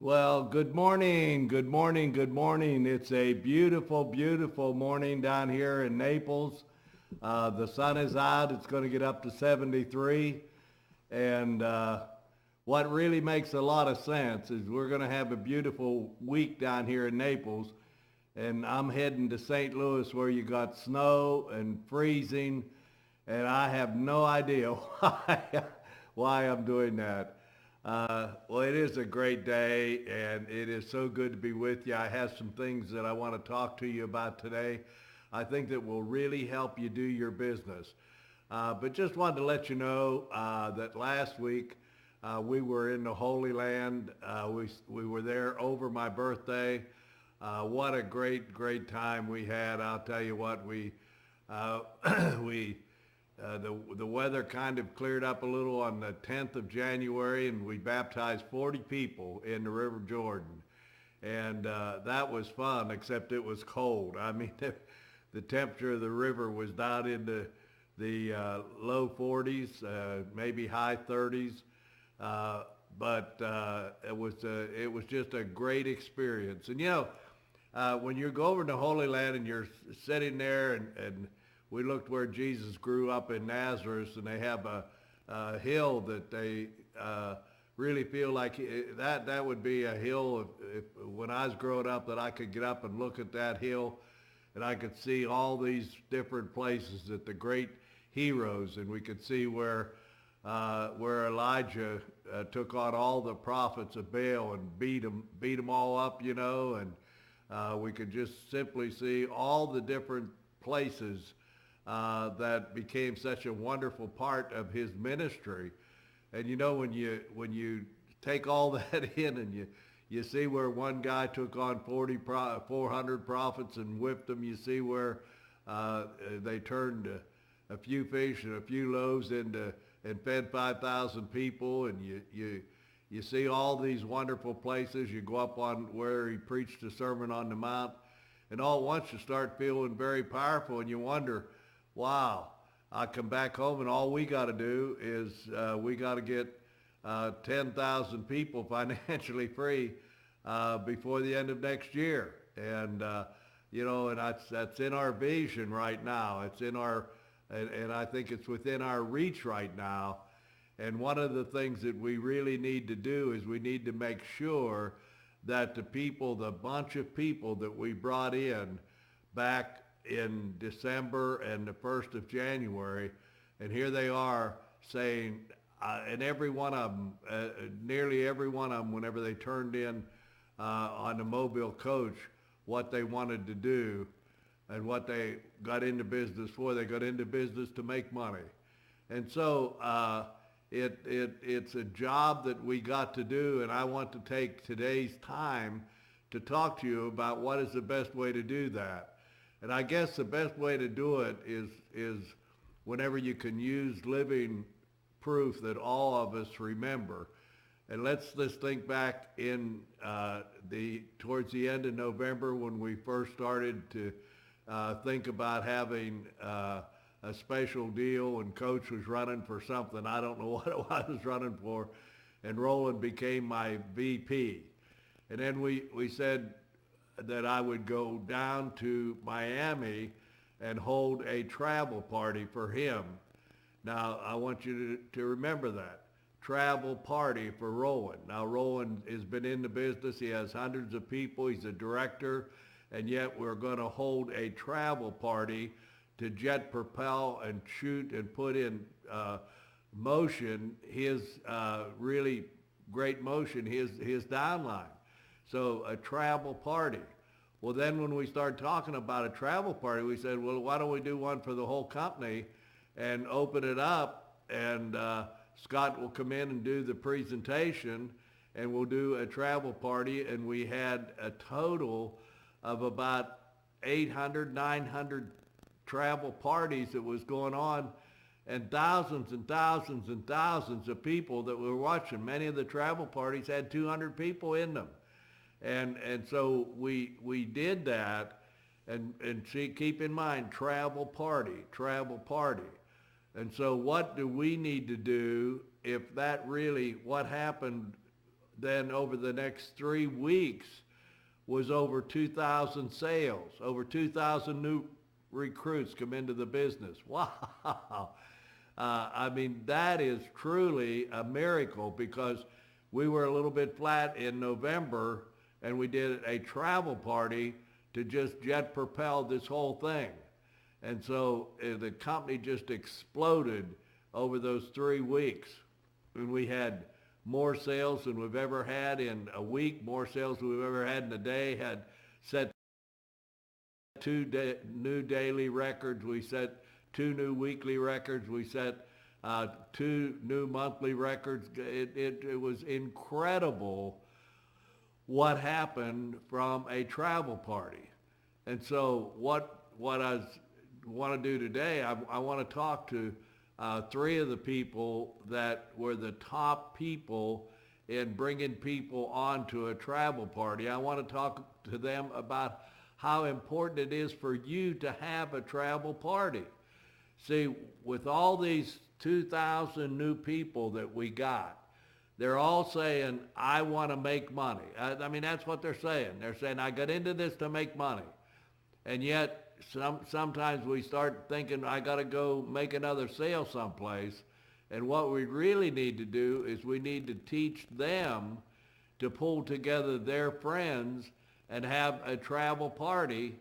Well, good morning, good morning, good morning. It's a beautiful, beautiful morning down here in Naples. The sun is out. It's going to get up to 73. And what really makes a lot of sense is we're going to have a beautiful week down here in Naples. And I'm heading to St. Louis where you got snow and freezing. And I have no idea why I'm doing that. Well, it is a great day, and it is so good to be with you. I have some things that I want to talk to you about today. I think that will really help you do your business. But just wanted to let you know that last week we were in the Holy Land. We were there over my birthday. What a great, great time we had. I'll tell you what, uh, we the weather kind of cleared up a little on the 10th of January, and we baptized 40 people in the River Jordan. And that was fun, except it was cold. I mean, the temperature of the river was down into the low 40s, maybe high 30s. Uh, but it was just a great experience. And when you go over to Holy Land and you're sitting there and we looked where Jesus grew up in Nazareth, and they have a hill that they really feel like that would be a hill if when I was growing up that I could get up and look at that hill, and I could see all these different places that the great heroes, and we could see where Elijah took on all the prophets of Baal and beat them all up, and we could just simply see all the different places that became such a wonderful part of his ministry. And when you take all that in and you see where one guy took on 400 prophets and whipped them, you see where they turned a few fish and a few loaves into and fed 5,000 people, and you see all these wonderful places. You go up on where he preached the Sermon on the Mount, and all at once you start feeling very powerful, and you wonder, wow, I come back home and all we got to do is we got to get 10,000 people financially free before the end of next year. And that's in our vision right now. It's in and I think it's within our reach right now. And one of the things that we really need to do is we need to make sure that the bunch of people that we brought in back in December and the 1st of January, and here they are saying, and every one of them, nearly every one of them, whenever they turned in on the Mobile coach what they wanted to do and what they got into business for, they got into business to make money. And so it's a job that we got to do, and I want to take today's time to talk to you about what is the best way to do that. And I guess the best way to do it is whenever you can use living proof that all of us remember. And let's think back in towards the end of November when we first started to think about having a special deal, and Coach was running for something. I don't know what it was running for, and Roland became my VP. And then we said that I would go down to Miami and hold a travel party for him. Now, I want you to remember that. Travel party for Roland. Now, Roland has been in the business. He has hundreds of people. He's a director. And yet we're going to hold a travel party to jet propel and shoot and put in motion his really great motion, his downline. So a travel party. Well, then when we started talking about a travel party, we said, well, why don't we do one for the whole company and open it up, and Scott will come in and do the presentation, and we'll do a travel party. And we had a total of about 800, 900 travel parties that was going on, and thousands and thousands and thousands of people that were watching. Many of the travel parties had 200 people in them. And so we did that, and see, keep in mind, travel party. And so what do we need to do if that really, what happened then over the next 3 weeks was over 2,000 sales, over 2,000 new recruits come into the business. Wow. I mean, that is truly a miracle because we were a little bit flat in November and we did a travel party to just jet propel this whole thing. And so the company just exploded over those 3 weeks. And we had more sales than we've ever had in a week, more sales than we've ever had in a day, had set new daily records. We set 2 new weekly records. We set 2 new monthly records. It was incredible what happened from a travel party. And so what I want to do today, I want to talk to 3 of the people that were the top people in bringing people onto a travel party. I want to talk to them about how important it is for you to have a travel party. See, with all these 2,000 new people that we got, they're all saying, I want to make money. I mean, that's what they're saying. They're saying, I got into this to make money. And yet, sometimes we start thinking, I got to go make another sale someplace. And what we really need to do is we need to teach them to pull together their friends and have a travel party.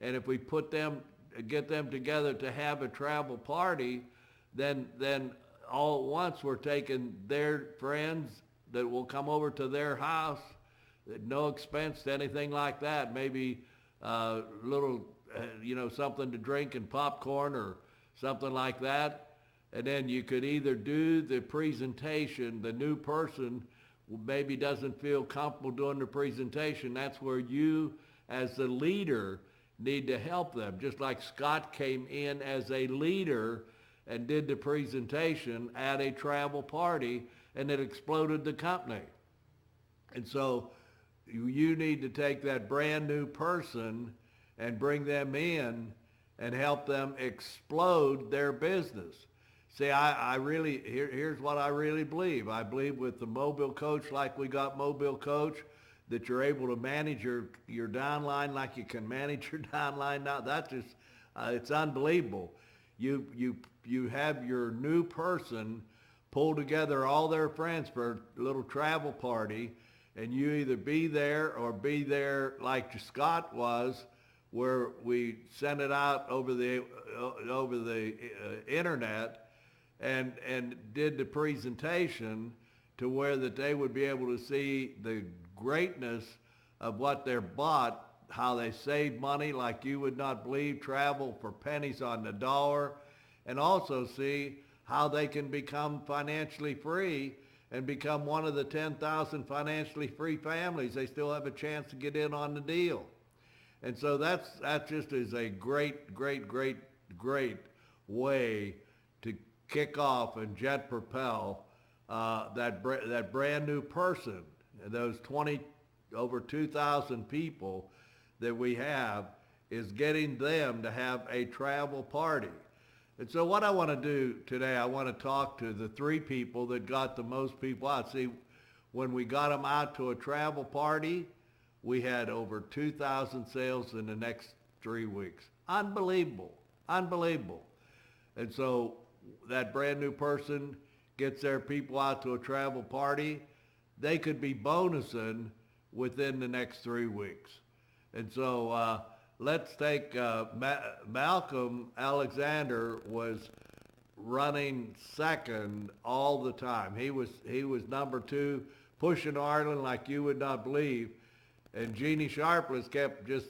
And if we get them together to have a travel party, then all at once we're taking their friends that will come over to their house at no expense to anything like that. Maybe little, something to drink and popcorn or something like that. And then you could either do the presentation, the new person maybe doesn't feel comfortable doing the presentation. That's where you as the leader need to help them. Just like Scott came in as a leader and did the presentation at a travel party, and it exploded the company. And so you need to take that brand new person and bring them in and help them explode their business. See, here's what I really believe. I believe with the Mobile Coach, like we got Mobile Coach, that you're able to manage your downline like you can manage your downline now. That's just, it's unbelievable. You have your new person pull together all their friends for a little travel party, and you either be there or be there like Scott was, where we sent it out over the internet and did the presentation to where that they would be able to see the greatness of what they're bought, how they save money like you would not believe, travel for pennies on the dollar, and also see how they can become financially free and become one of the 10,000 financially free families. They still have a chance to get in on the deal. And so that just is a great way to kick off and jet propel that brand new person. Those over 2,000 people that we have is getting them to have a travel party. And so what I want to do today, I want to talk to the 3 people that got the most people out. See, when we got them out to a travel party, we had over 2,000 sales in the next 3 weeks. Unbelievable. And so that brand new person gets their people out to a travel party. They could be bonusing within the next 3 weeks. And so let's take Malcolm Alexander was running second all the time. He was number 2, pushing Arlen like you would not believe. And Jeannie Sharpless kept just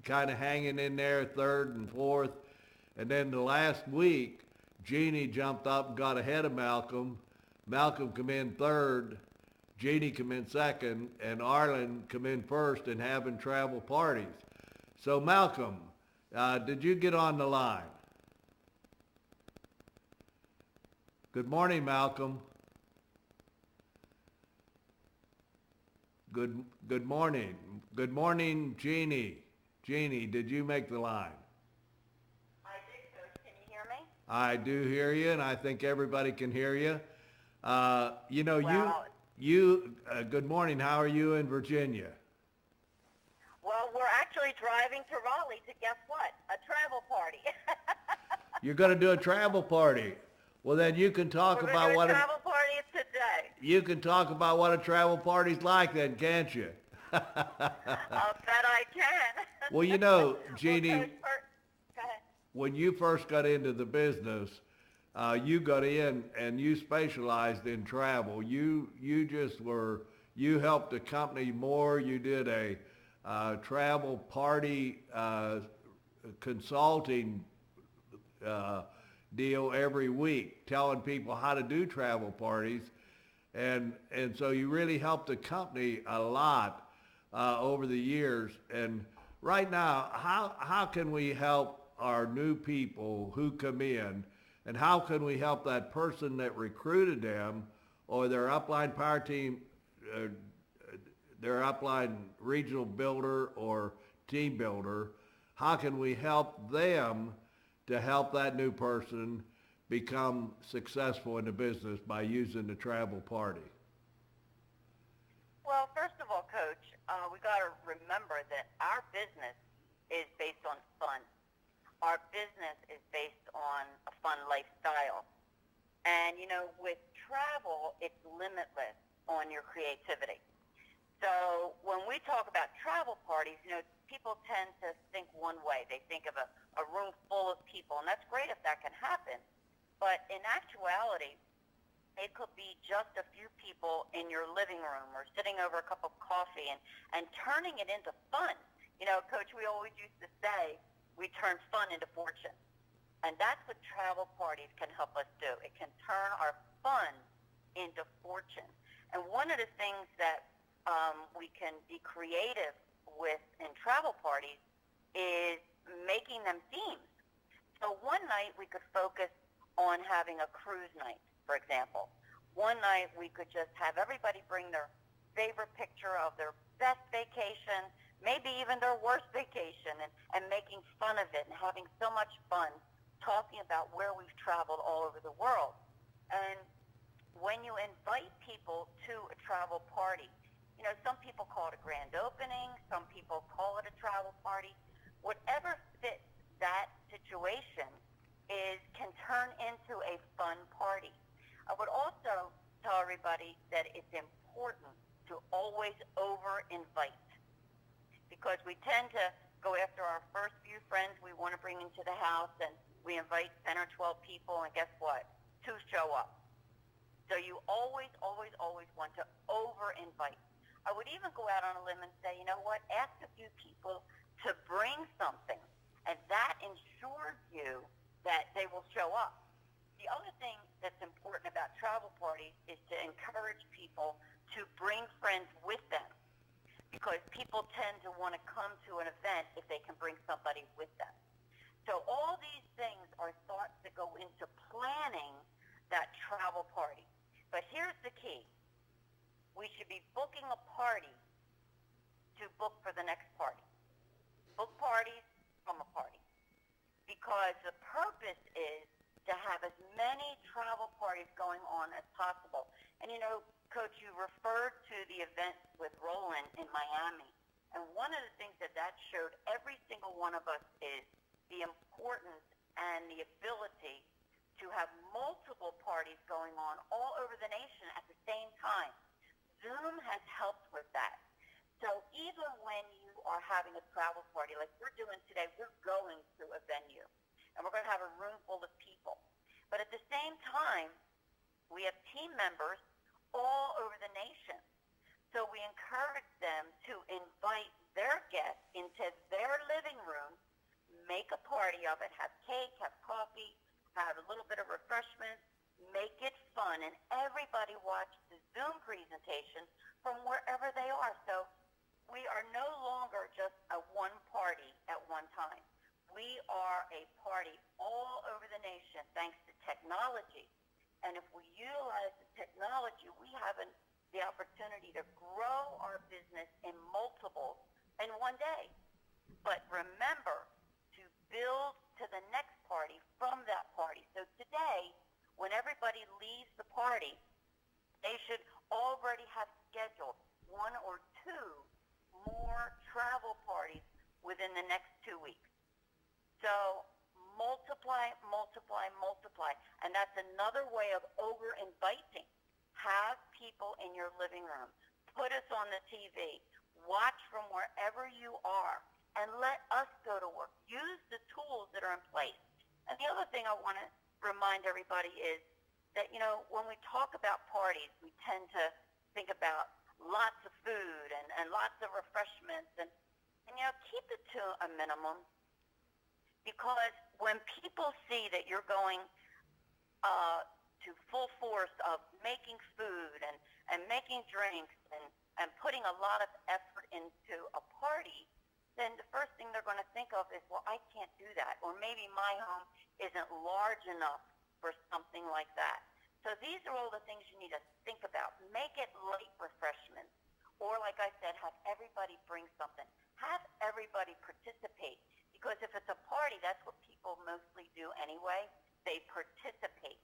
kind of hanging in there, 3rd and 4th. And then the last week, Jeannie jumped up and got ahead of Malcolm. Malcolm come in 3rd, Jeannie come in 2nd, and Arlen come in 1st and having travel parties. So Malcolm, did you get on the line? Good morning, Malcolm. Good morning. Good morning, Jeannie. Jeannie, did you make the line? I did, Coach. Can you hear me? I do hear you, and I think everybody can hear you. Good morning. How are you in Virginia? Well, we're actually driving to Raleigh to guess what? A travel party. You're going to do a travel party. Well, then you can talk We're going to about do a what travel party today. you can talk about what a travel party's like, then, can't you? I'll bet I can. Well, you know, Well, Jeannie, Coach, go ahead. when you first got into the business, you got in and you specialized in travel. You helped the company more. You did a travel party consulting deal every week, telling people how to do travel parties, and so you really helped the company a lot over the years. And right now, how can we help our new people who come in, and how can we help that person that recruited them or their upline power team, uh, their upline regional builder or team builder? How can we help them to help that new person become successful in the business by using the travel party? Well, first of all, Coach, we got to remember that our business is based on fun. Our business is based on a fun lifestyle. And, you know, with travel, it's limitless on your creativity. So when we talk about travel parties, you know, people tend to think one way. They think of a room full of people, and that's great if that can happen. But in actuality, it could be just a few people in your living room or sitting over a cup of coffee and turning it into fun. You know, Coach, we always used to say we turn fun into fortune. And that's what travel parties can help us do. It can turn our fun into fortune. And one of the things that we can be creative with in travel parties is making them themes. So one night we could focus on having a cruise night, for example. One night we could just have everybody bring their favorite picture of their best vacation, maybe even their worst vacation, and making fun of it and having so much fun talking about where we've traveled all over the world. And when you invite people to a travel party, you know, some people call it a grand opening, some people call it a travel party. Whatever fits that situation can turn into a fun party. I would also tell everybody that it's important to always over-invite, because we tend to go after our first few friends we want to bring into the house, and we invite 10 or 12 people, and guess what? 2 show up. So you always, always, always want to over-invite. I would even go out on a limb and say, you know what, ask a few people to bring something, and that ensures you that they will show up. The other thing that's important about travel parties is to encourage people to bring friends with them, because people tend to want to come to an event if they can bring somebody with them. So all these things are thoughts that go into planning that travel party. But here's the key. We should be booking a party to book for the next party. Book parties from a party. Because the purpose is to have as many travel parties going on as possible. And you know, Coach, you referred to the event with Roland in Miami. And one of the things that showed every single one of us is the importance and the ability to have multiple parties going on all over the nation at the same time. Zoom has helped with that. So even when you are having a travel party like we're doing today, we're going to a venue, and we're going to have a room full of people. But at the same time, we have team members all over the nation. So we encourage them to invite their guests into their living room, make a party of it, have cake, have coffee, have a little bit of refreshments, make it fun, and everybody watch the Zoom presentation from wherever they are. So we are no longer just a one party at one time. We are a party all over the nation thanks to technology. And if we utilize the technology, we have the opportunity to grow our business in multiples in one day. But remember to build to the next party from that party. So today, when everybody leaves the party, they should already have scheduled one or two more travel parties within the next 2 weeks. So multiply, multiply, multiply. And that's another way of over-inviting. Have people in your living room. Put us on the TV. Watch from wherever you are. And let us go to work. Use the tools that are in place. And the other thing I want to remind everybody is that, when we talk about parties, we tend to think about lots of food and lots of refreshments. And keep it to a minimum. Because when people see that you're going to full force of making food and making drinks and putting a lot of effort into a party, then the first thing they're going to think of is, well, I can't do that. Or maybe my home isn't large enough for something like that. So these are all the things you need to think about. Make it light refreshments. Or like I said, have everybody bring something. Have everybody participate. Because if it's a party, that's what people mostly do anyway. They participate.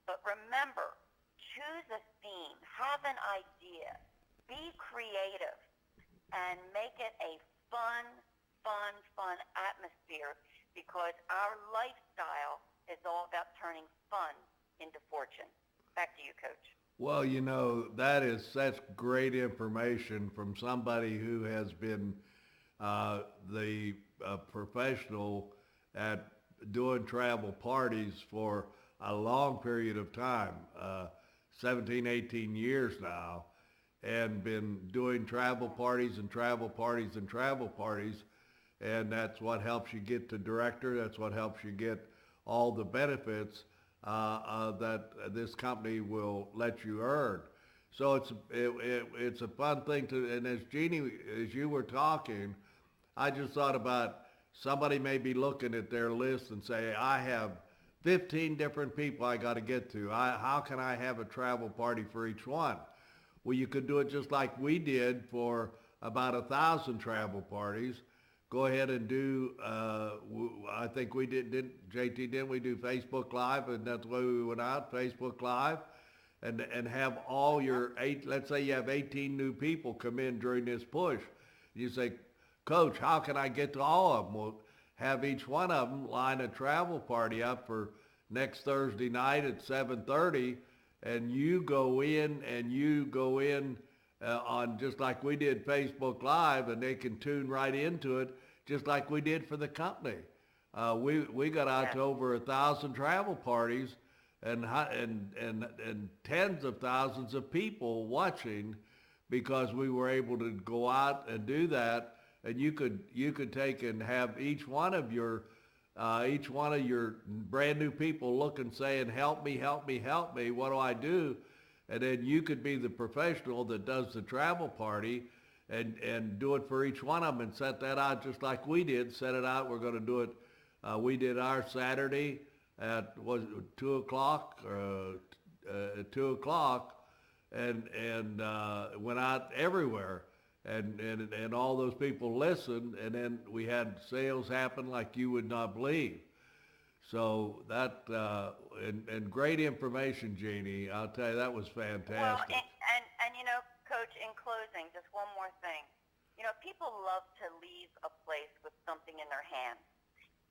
But remember, choose a theme. Have an idea. Be creative. And make it a fun atmosphere, because our lifestyle is all about turning fun into fortune. Back to you, Coach. Well, that is such great information from somebody who has been the professional at doing travel parties for a long period of time, 17, 18 years now, and been doing travel parties and travel parties and travel parties. And that's what helps you get to director. That's what helps you get all the benefits that this company will let you earn. So it's a fun thing to, and as Jeannie, as you were talking, I just thought about somebody may be looking at their list and say, I have 15 different people I got to get to. How can I have a travel party for each one? Well, you could do it just like we did for about 1,000 travel parties. Go ahead and do, I think we didn't we do Facebook Live? And that's the way we went out, Facebook Live. And have all your let's say you have 18 new people come in during this push. You say, Coach, how can I get to all of them? Well, have each one of them line a travel party up for next Thursday night at 7:30, and you go in on just like we did Facebook Live, and they can tune right into it just like we did for the company. We got out to over 1,000 travel parties and tens of thousands of people watching, because we were able to go out and do that. And you could take and have each one of your brand new people look and saying, help me, help me, help me. What do I do? And then you could be the professional that does the travel party and do it for each one of them and set that out just like we did. Set it out. We're going to do it. We did our Saturday at 2 o'clock at 2 o'clock and went out everywhere. And all those people listened, and then we had sales happen like you would not believe. So that, and great information, Jeannie. I'll tell you, that was fantastic. Well, and Coach, in closing, just one more thing. People love to leave a place with something in their hand.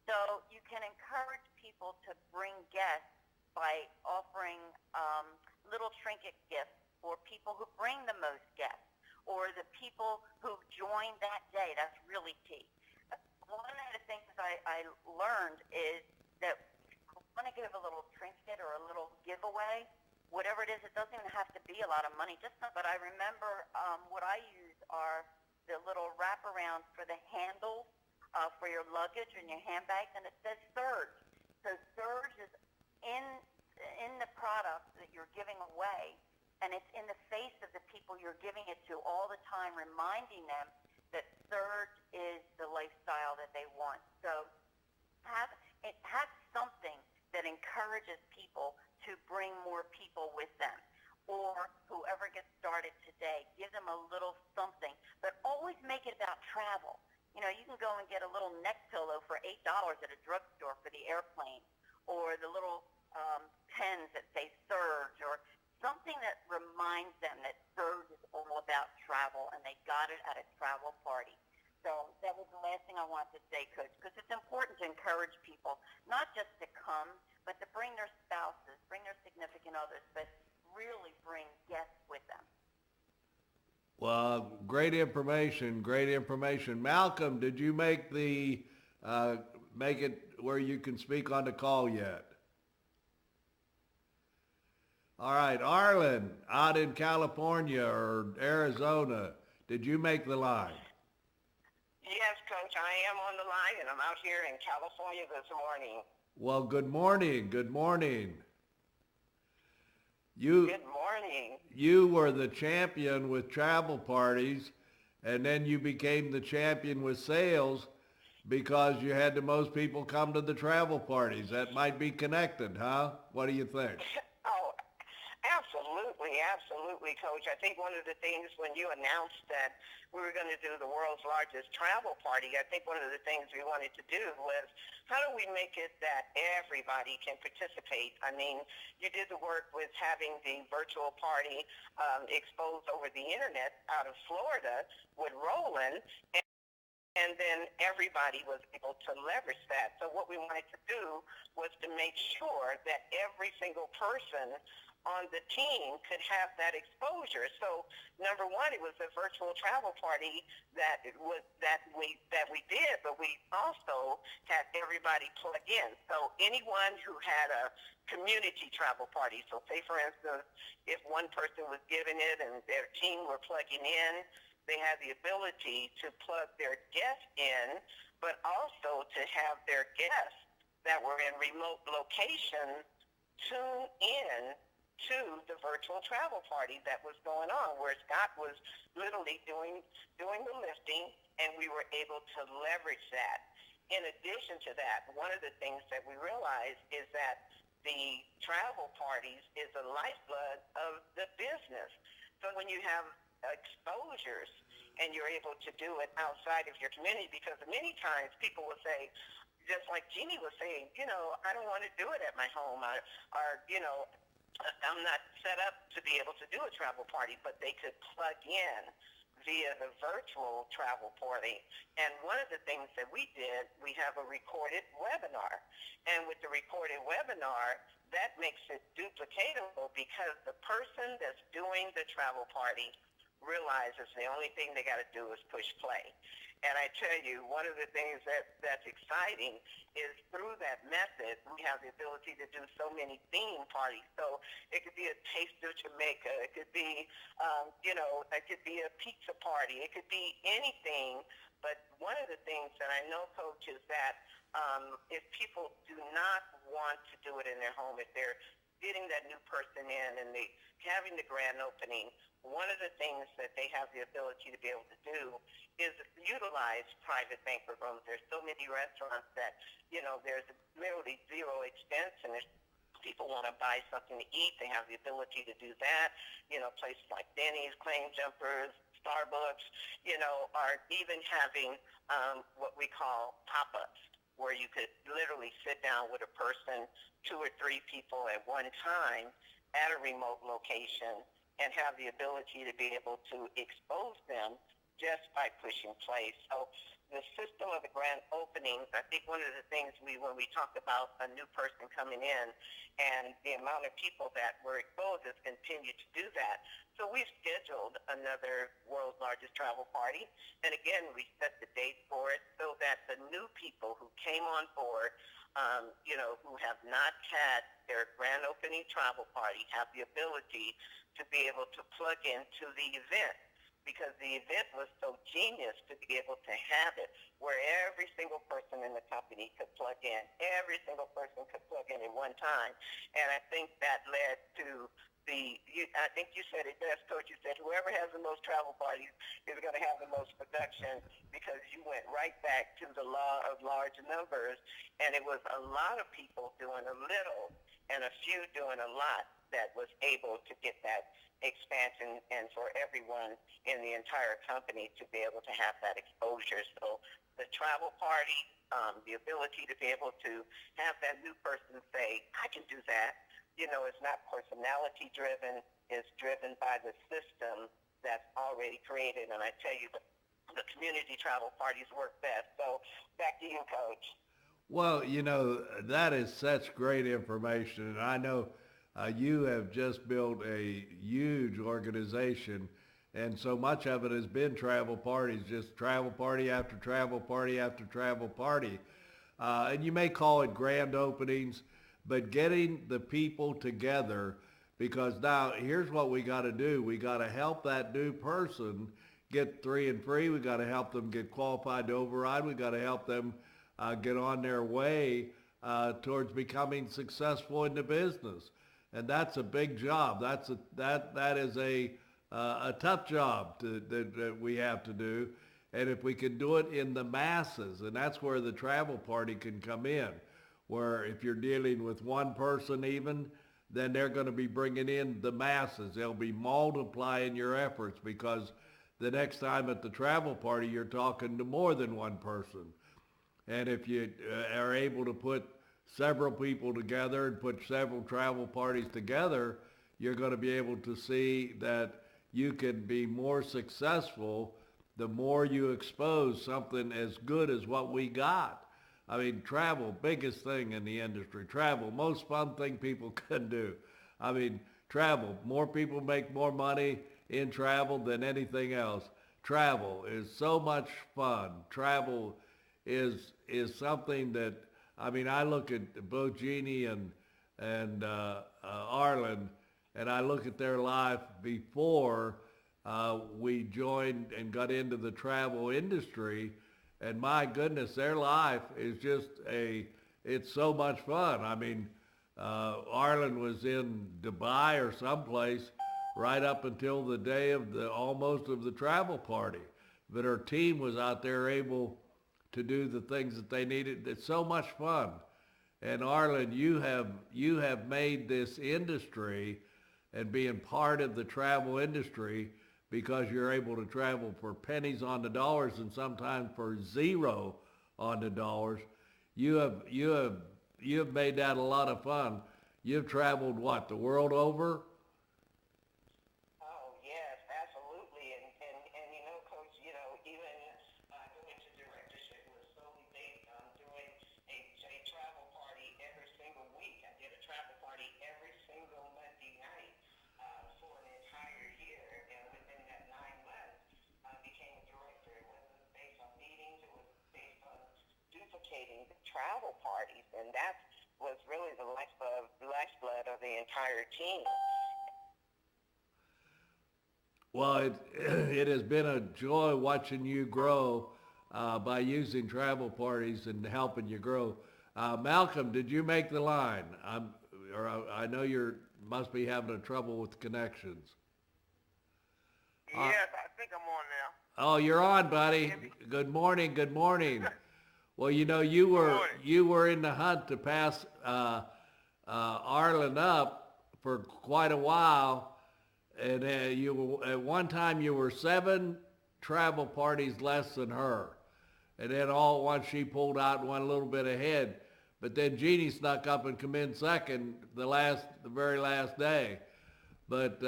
So you can encourage people to bring guests by offering little trinket gifts for people who bring the most guests, or the people who joined that day. That's really key. One of the things I learned is that if you want to give a little trinket or a little giveaway, whatever it is, it doesn't even have to be a lot of money. But I remember what I use are the little wraparounds for the handles for your luggage and your handbags, and it says Surge. So Surge is in the product that you're giving away, and it's in the face of the people you're giving it to all the time, reminding them that Surge is the lifestyle that they want. So have something that encourages people to bring more people with them. Or whoever gets started today, give them a little something. But always make it about travel. You can go and get a little neck pillow for $8 at a drugstore for the airplane, or the little pens that say Surge, or something that reminds them that Surge is all about travel, and they got it at a travel party. So that was the last thing I wanted to say, Coach, because it's important to encourage people not just to come, but to bring their spouses, bring their significant others, but really bring guests with them. Well, great information, great information. Malcolm, did you make it where you can speak on the call yet? All right, Arlen, out in California or Arizona, did you make the line? Yes, Coach, I am on the line, and I'm out here in California this morning. Well, good morning, good morning. You Good morning. you were the champion with travel parties, and then you became the champion with sales because you had the most people come to the travel parties. That might be connected, huh? What do you think? Oh, absolutely, absolutely, Coach. I think one of the things when you announced that we were going to do the world's largest travel party, I think one of the things we wanted to do was how do we make it that everybody can participate? I mean, you did the work with having the virtual party exposed over the internet out of Florida with Roland, and then everybody was able to leverage that. So what we wanted to do was to make sure that every single person on the team could have that exposure. So number one, it was a virtual travel party that we did, but we also had everybody plug in. So anyone who had a community travel party, so say for instance, if one person was giving it and their team were plugging in, they had the ability to plug their guests in, but also to have their guests that were in remote locations tune in to the virtual travel party that was going on, where Scott was literally doing the lifting, and we were able to leverage that. In addition to that, one of the things that we realized is that the travel parties is the lifeblood of the business. So when you have exposures and you're able to do it outside of your community, because many times people will say, just like Jeannie was saying, I don't want to do it at my home, I'm not set up to be able to do a travel party, but they could plug in via the virtual travel party. And one of the things that we did, we have a recorded webinar. And with the recorded webinar, that makes it duplicatable because the person that's doing the travel party realizes the only thing they got to do is push play. And I tell you, one of the things that's exciting is through that method, we have the ability to do so many theme parties. So it could be a taste of Jamaica. It could be, it could be a pizza party. It could be anything. But one of the things that I know, Coach, is that if people do not want to do it in their home, if they're getting that new person in and having the grand opening, one of the things that they have the ability to be able to do is utilize private banquet rooms. There's so many restaurants that, there's literally zero expense, and if people want to buy something to eat, they have the ability to do that. Places like Denny's, Claim Jumpers, Starbucks, are even having what we call pop-ups, where you could literally sit down with a person, 2 or 3 people at one time at a remote location and have the ability to be able to expose them just by pushing play. So the system of the grand openings, I think one of the things when we talk about a new person coming in and the amount of people that were exposed has continued to do that. So we've scheduled another world's largest travel party. And again, we set the date for it so that the new people who came on board, who have not had their grand opening travel party have the ability to be able to plug into the event, because the event was so genius to be able to have it where every single person in the company could plug in. Every single person could plug in at one time. And I think that led to I think you said it best, Coach. You said whoever has the most travel parties is going to have the most production, because you went right back to the law of large numbers, and it was a lot of people doing a little and a few doing a lot that was able to get that expansion, and for everyone in the entire company to be able to have that exposure. So the travel party, the ability to be able to have that new person say, I can do that. It's not personality driven. is driven by the system that's already created. And I tell you, the community travel parties work best. So back to you, Coach. Well, that is such great information. And I know you have just built a huge organization, and so much of it has been travel parties, just travel party after travel party after travel party. And you may call it grand openings, but getting the people together, because now here's what we got to do. We got to help that new person get 3 and free. We got to help them get qualified to override. We got to help them get on their way towards becoming successful in the business. And that's a big job. That is a tough job that we have to do. And if we can do it in the masses, and that's where the travel party can come in, where if you're dealing with one person even, then they're going to be bringing in the masses. They'll be multiplying your efforts, because the next time at the travel party, you're talking to more than one person. And if you are able to put several people together and put several travel parties together, you're going to be able to see that you can be more successful the more you expose something as good as what we got. I mean, travel, biggest thing in the industry. Travel, most fun thing people can do. I mean, travel, more people make more money in travel than anything else. Travel is so much fun. Travel is something that, I mean, I look at both Jeannie and Arlen, and I look at their life before we joined and got into the travel industry, and my goodness, their life is just it's so much fun. I mean, Arlen was in Dubai or someplace right up until the day of almost of the travel party, but her team was out there able to do the things that they needed. It's so much fun. And Arlen, you have made this industry and being part of the travel industry, because you're able to travel for pennies on the dollars and sometimes for zero on the dollars. You have made that a lot of fun. You've traveled what, the world over? Oh, yes, absolutely. And you know, Coach, you know, even going to directorship was solely based on doing a travel party every single week. I did a travel party every single Monday night for an entire year. And within that 9 months, I became a director. It wasn't based on meetings. It was based on duplicating the travel parties. And that was really the lifeblood of the entire team. Well, it has been a joy watching you grow by using travel parties and helping you grow. Malcolm, did you make the line? I know you must be having a trouble with connections. Yes, I think I'm on now. Oh, you're on, buddy. Good morning. Good morning. Well, you know, you were in the hunt to pass Arlen up for quite a while. And at one time you were 7 travel parties less than her. And then all at once she pulled out and went a little bit ahead. But then Jeannie snuck up and come in second the very last day. But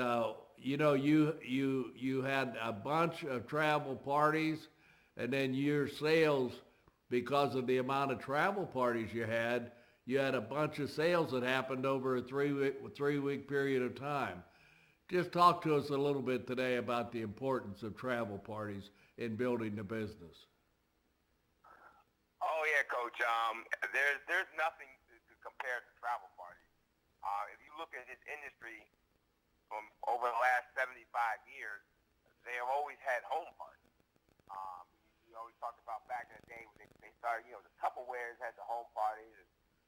you know, you had a bunch of travel parties, and then your sales, because of the amount of travel parties you had a bunch of sales that happened over a three-week period of time. Just talk to us a little bit today about the importance of travel parties in building the business. Oh yeah, Coach. There's nothing to compare to travel parties. If you look at this industry from over the last 75 years, they have always had home parties. You always talk about back in the day when they started. You know, the Tupperwares had the home parties,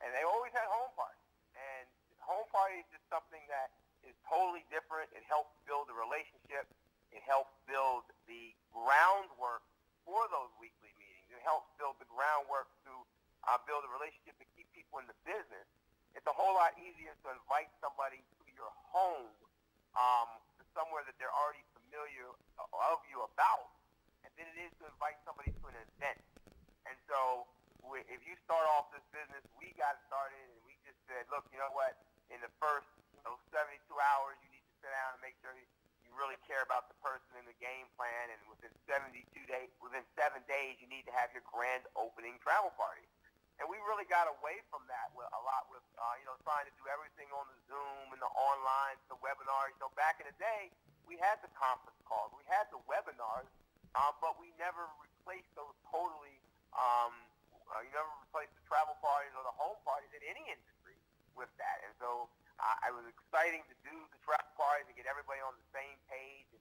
and they always had home parties. And home parties is something that is totally different. It helps build a relationship. It helps build the groundwork for those weekly meetings. It helps build the groundwork to build a relationship to keep people in the business. It's a whole lot easier to invite somebody to your home, to somewhere that they're already familiar of you about, and then it is to invite somebody to an event. And so if you start off this business, we got started and we just said, look, you know what, in the first 72 hours, you need to sit down and make within 7 days, you need to have your grand opening travel party. And we really got away from that a lot with, trying to do everything on the Zoom and the online, the webinars. Back in the day, we had the conference calls, we had the webinars, but we never replaced those totally. You never replaced the travel parties or the home parties in any industry with that. And so it was exciting to do the travel party to get everybody on the same page. And,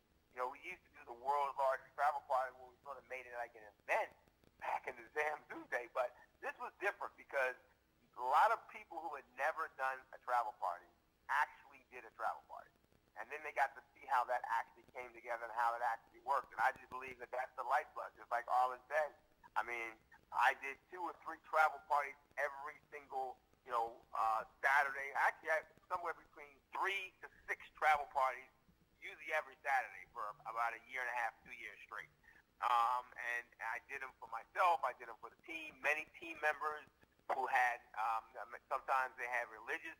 we used to do the world's largest travel party where we sort of made it like an event back in the Zamzoom day. But this was different because a lot of people who had never done a travel party actually did a travel party. And then they got to see how that actually came together and how it actually worked. And I just believe that that's the lifeblood. Just like Arlen said, I mean, I did 2 or 3 travel parties every single, Saturday. Actually, I had somewhere between 3 to 6 travel parties, usually every Saturday for about a year and a half, 2 years straight. And I did them for myself. I did them for the team. Many team members who had, sometimes they had religious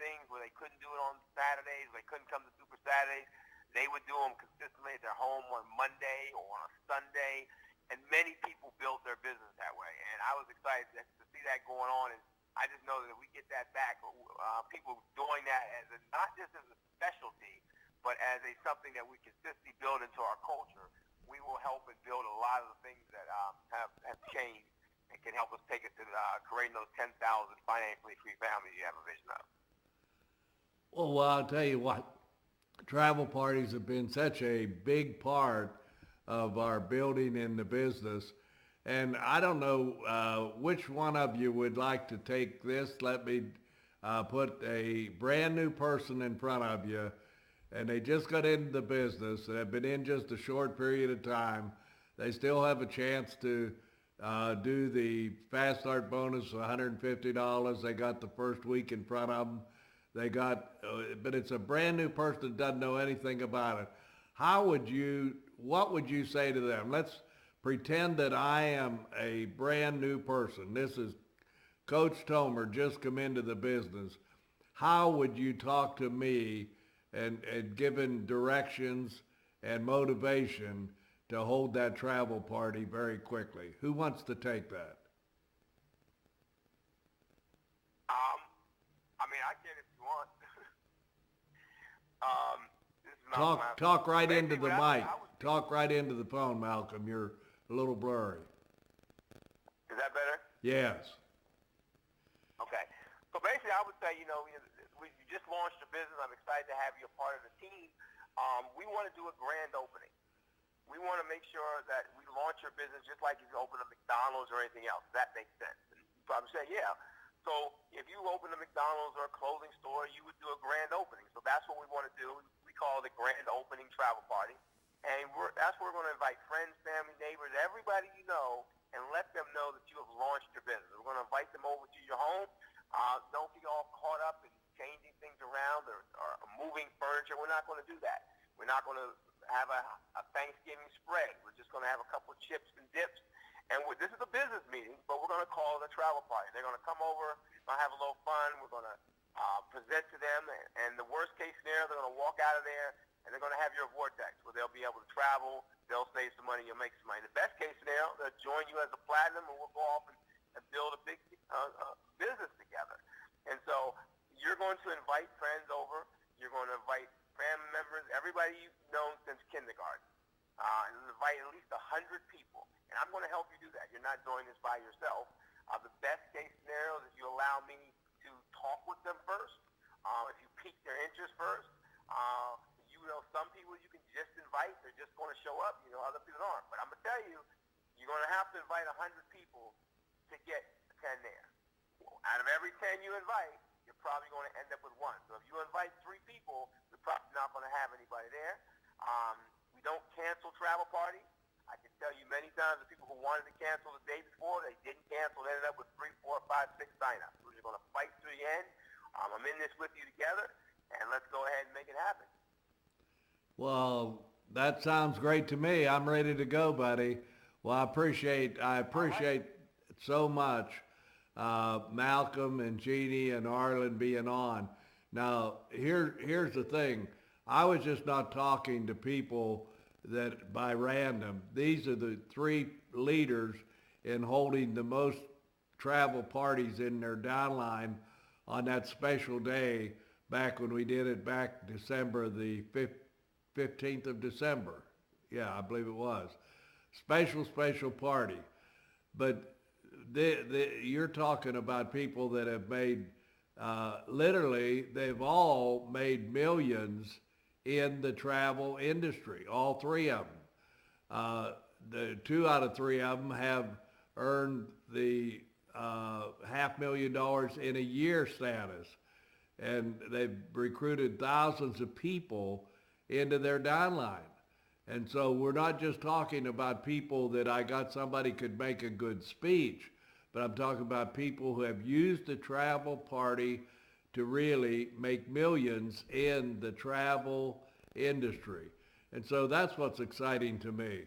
things where they couldn't do it on Saturdays, they couldn't come to Super Saturdays. They would do them consistently at their home on Monday or on a Sunday. And many people built their business that way. And I was excited to see that going on. And I just know that if we get that back, people doing that not just as a specialty, but as something that we consistently build into our culture, we will help and build a lot of the things that have changed and can help us take it to creating those 10,000 financially free families you have a vision of. Well, I'll tell you what, travel parties have been such a big part of our building in the business. And I don't know which one of you would like to take this. Let me put a brand new person in front of you, and they just got into the business and have been in just a short period of time. They still have a chance to do the Fast Start bonus of $150. They got the first week in front of them. But it's a brand new person that doesn't know anything about it. What would you say to them? Let's pretend that I am a brand new person. This is Coach Tomer, just come into the business. How would you talk to me and given directions and motivation to hold that travel party very quickly? Who wants to take that? I can if you want. This is Talk right into the mic. Talk right into the phone, Malcolm. You're a little blurry. Is that better? Yes. Okay. So basically, I would say, we just launched a business. I'm excited to have you a part of the team. We want to do a grand opening. We want to make sure that we launch your business just like if you open a McDonald's or anything else. That makes sense. And you probably say, yeah. So if you open a McDonald's or a clothing store, you would do a grand opening. So that's what we want to do. We call it a grand opening travel party. And that's where we're going to invite friends, family, neighbors, everybody you know, and let them know that you have launched your business. We're going to invite them over to your home. Don't be all caught up in changing things around or moving furniture. We're not going to do that. We're not going to have a Thanksgiving spread. We're just going to have a couple of chips and dips. And this is a business meeting, but we're going to call it a travel party. They're going to come over, going to have a little fun. We're going to present to them. And the worst case scenario, they're going to walk out of there, and they're going to have your vortex where they'll be able to travel. They'll save some money. You'll make some money. The best case scenario, they'll join you as a platinum, and we'll go off and build a big business together. And so you're going to invite friends over. You're going to invite family members, everybody you've known since kindergarten, and invite at least 100 people. And I'm going to help you do that. You're not doing this by yourself. The best case scenario is if you allow me to talk with them first, if you pique their interest first. Some people you can just invite. They're just going to show up. Other people aren't. But I'm going to tell you, you're going to have to invite 100 people to get 10 there. Out of every 10 you invite, you're probably going to end up with 1. So if you invite 3 people, you're probably not going to have anybody there. We don't cancel travel parties. I can tell you many times the people who wanted to cancel the day before, they didn't cancel. They ended up with 3, 4, 5, 6 signups. We're just going to fight through the end. I'm in this with you together, and let's go ahead and make it happen. Well, that sounds great to me. I'm ready to go, buddy. Well, I appreciate so much Malcolm and Jeannie and Arlen being on. Now, here's the thing. I was just not talking to people that by random, these are the three leaders in holding the most travel parties in their downline on that special day back when we did it back December the 15th of December. Yeah, I believe it was. Special party. But you're talking about people that have made, literally, they've all made millions in the travel industry, all three of them. The 2 out of 3 of them have earned the $500,000 in a year status. And they've recruited thousands of people into their downline. And so we're not just talking about people that I got somebody could make a good speech, but I'm talking about people who have used the travel party to really make millions in the travel industry. And so that's what's exciting to me.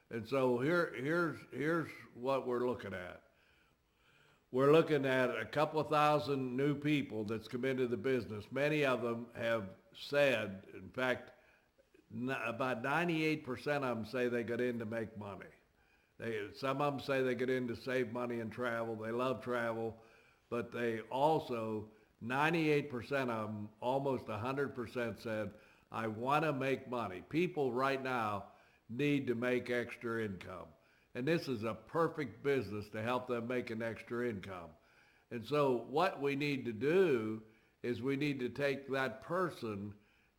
And so here's what we're looking at. We're looking at a couple of thousand new people that's come into the business. Many of them have said, in fact, about 98% of them say they got in to make money. Some of them say they get in to save money and travel. They love travel, but they also, 98% of them, almost 100% said, I want to make money. People right now need to make extra income. And this is a perfect business to help them make an extra income. And so what we need to do is we need to take that person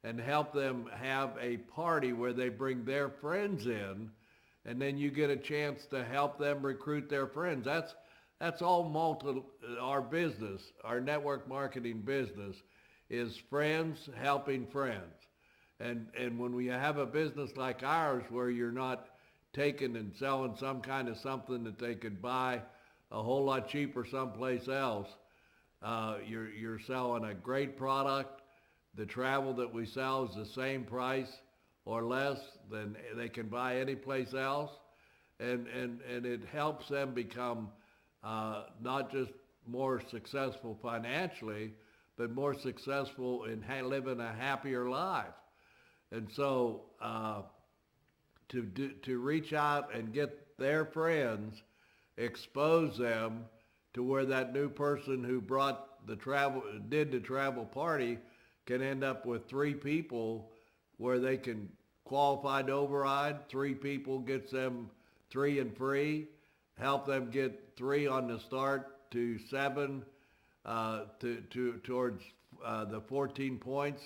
and help them have a party where they bring their friends in, and then you get a chance to help them recruit their friends. That's all our business, our network marketing business, is friends helping friends. And when we have a business like ours where you're not taking and selling some kind of something that they could buy a whole lot cheaper someplace else, you're selling a great product. The travel that we sell is the same price or less than they can buy anyplace else. And it helps them become not just more successful financially, but more successful in living a happier life. And so to reach out and get their friends, expose them to where that new person who did the travel party can end up with 3 people where they can qualify to override. 3 people gets them 3 and free, help them get 3 on the start to 7 towards the 14 points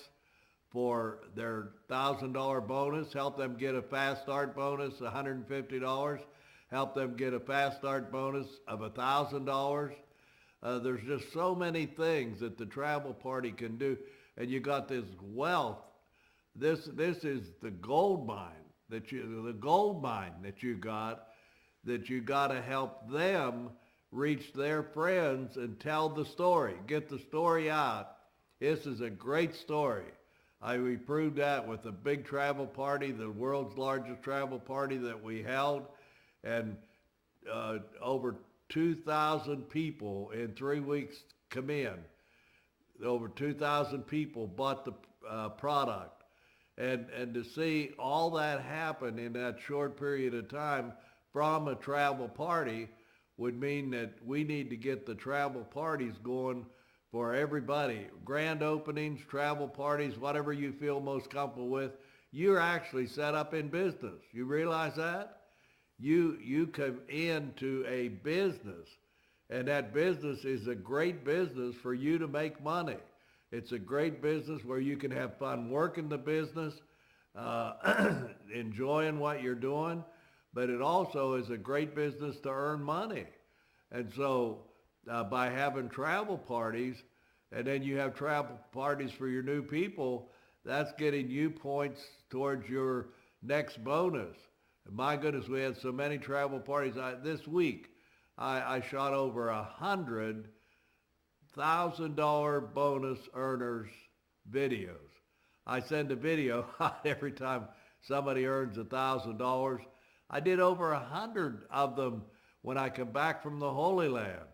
for their $1,000 bonus, help them get a fast start bonus, $150, help them get a fast start bonus of $1,000. There's just so many things that the travel party can do. And you got this wealth. This is the gold mine that you got, that you got to help them reach their friends and tell the story, get the story out. This is a great story. We proved that with a big travel party, the world's largest travel party that we held, and over 2,000 people in 3 weeks come in. Over 2,000 people bought the product. And to see all that happen in that short period of time from a travel party would mean that we need to get the travel parties going for everybody. Grand openings, travel parties, whatever you feel most comfortable with. You're actually set up in business. You realize that? You come into a business, and that business is a great business for you to make money. It's a great business where you can have fun working the business, enjoying what you're doing, but it also is a great business to earn money. And so by having travel parties, and then you have travel parties for your new people, that's getting you points towards your next bonus. And my goodness, we had so many travel parties. This week, I shot over 100 $1,000 bonus earners videos. I send a video out every time somebody earns $1,000. I did over 100 of them when I come back from the Holy Land.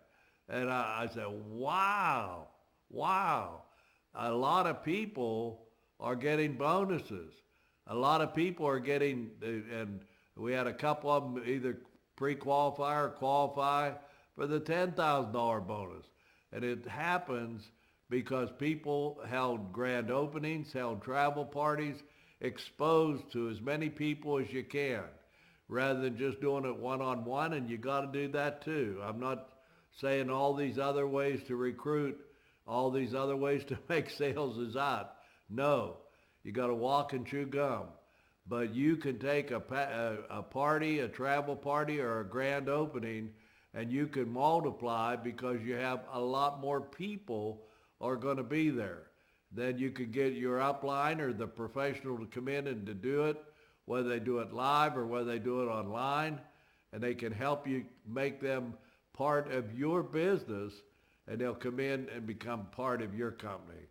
And I said, wow. A lot of people are getting bonuses. A lot of people are getting, and we had a couple of them either pre-qualify or qualify for the $10,000 bonus. And it happens because people held grand openings, held travel parties, exposed to as many people as you can, rather than just doing it one-on-one, and you got to do that too. I'm not saying all these other ways to recruit, all these other ways to make sales is out. No, you got to walk and chew gum. But you can take a party, a travel party, or a grand opening, and you can multiply because you have a lot more people are going to be there. Then you could get your upline or the professional to come in and to do it, whether they do it live or whether they do it online, and they can help you make them part of your business, and they'll come in and become part of your company.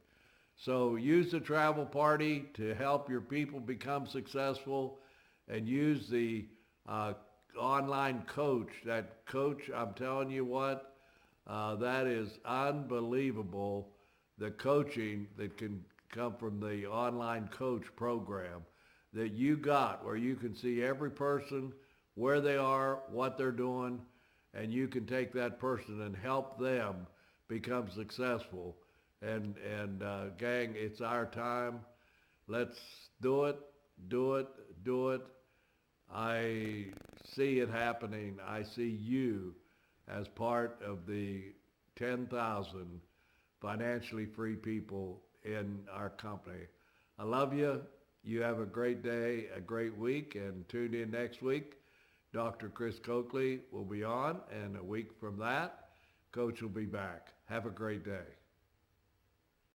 So use the travel party to help your people become successful, and use the online coach. That coach, I'm telling you what, that is unbelievable, the coaching that can come from the online coach program that you got, where you can see every person, where they are, what they're doing, and you can take that person and help them become successful. And gang, it's our time. Let's do it, do it, do it. I see it happening. I see you as part of the 10,000 financially free people in our company. I love you. You have a great day, a great week, and tune in next week. Dr. Chris Coakley will be on, and a week from that, Coach will be back. Have a great day.